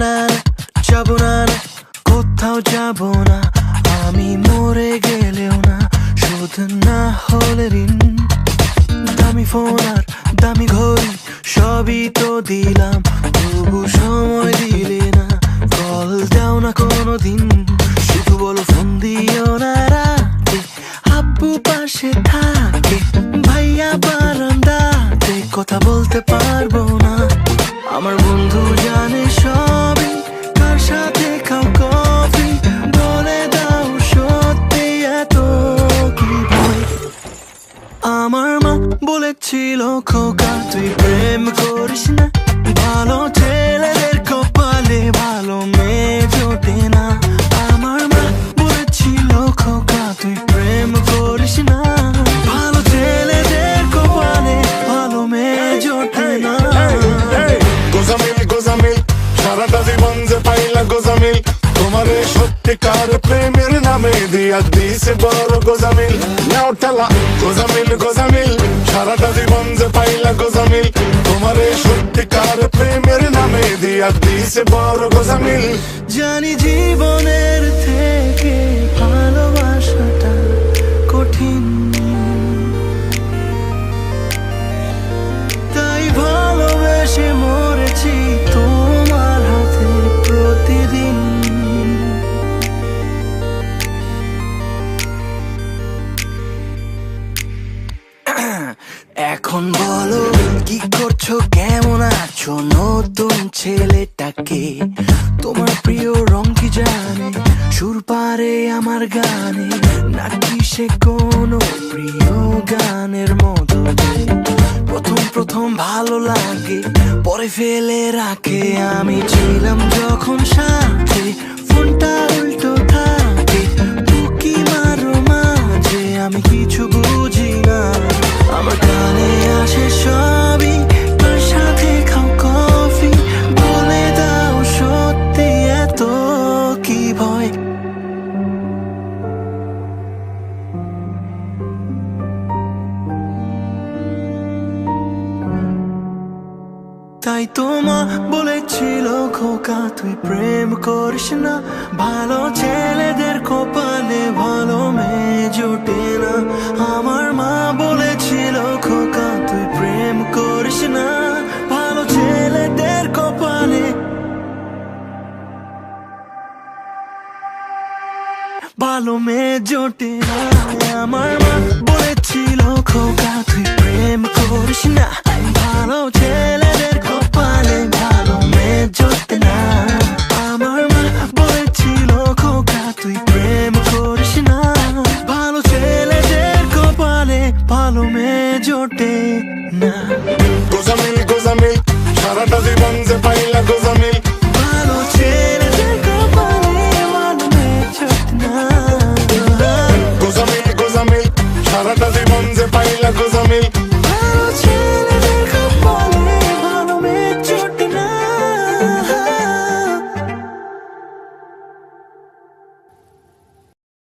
না যাবো না, কোথাও যাবো না, আমি মরে গেলেও না, শোধ না হলে ঋণ। দামি ফোন আর দামি ঘড়ি সবই তো দিলাম, তবু সময় দিলে না, কল দাও না কোনোদিন। শুধু বলো ফোন দিও না রাতে, আব্বু পাশে থাকে, ভাইয়া বারান্দাতে, কথা বলতে পারবো না। আমার বন্ধু জানে সবই, কার সাথে খাও কফি, বলে দাও সত্যি এত কি ভয়। আমার মা বলেছিল খোকা তুই প্রেম করিস না, ভালো ছেলেদের কপালে ভালো মেয়ে জোটে না। আমার মা বলেছিল খোকা তুই প্রেম করিস না, ভালো ছেলেদের কপালে ভালো মেয়ে জোটে না। গোজামিল গোজামিল সারাটা জীবন যে পাইলা গোজামিল, তোমারে সত্যিকার প্রেমের নামে দিয়া দিছে বড় গোজামিল। নাও ঠেলা গোজামিল গোজামিল সারাটা জীবন যে পাইলা গোজামিল, তোমারে সত্যিকার প্রেমের নামে দিয়া দিছে বড় গোজামিল। জানি জীবনের থেকে ভালোবাসাটা কঠিন, তাই ভালোবেসে মরেছি তোমার হাতে প্রতিদিন। এখন বলো কি করছো, কেমন আছো, নতুন ছেলেটাকে তোমার প্রিয় রং কি জানে, সুর পারে আমার গানে, নাকি সে কোনো প্রিয় গানের মতো যে প্রথম প্রথম ভালো লাগে পরে ফেলে রাখে। আমি ছিলাম যখন সাথে, ফোনটা উল্টো থাকে, বুকি মারো মাঝে, আমি কিছু বুঝি না। আমার কানে আসে সবই, তার সাথে খাও কফি, বলে দাও সত্যি এত কি ভয়। তাই তো মা বলেছিল খোকা তুই প্রেম করিস না, ভালো ছেলেদের কপালে ভালো মেয়ে জোটে না। আমার মা বলেছিল খোকা তুই প্রেম করিস না, ভালো ছেলেদের কপালে ভালো মেয়ে জোটে না। আমার মা বলেছিল খোকা তুই প্রেম করিস না, ভালো ছেলেদের কপালে ভালো মেয়ে জোটে না। আমার মা বলেছিল খোকা তুই প্রেম করিস না, ভালো ছেলেদের কপালে ভালো মেয়ে জোটে না। গোজামিল গোজামিল সারাটা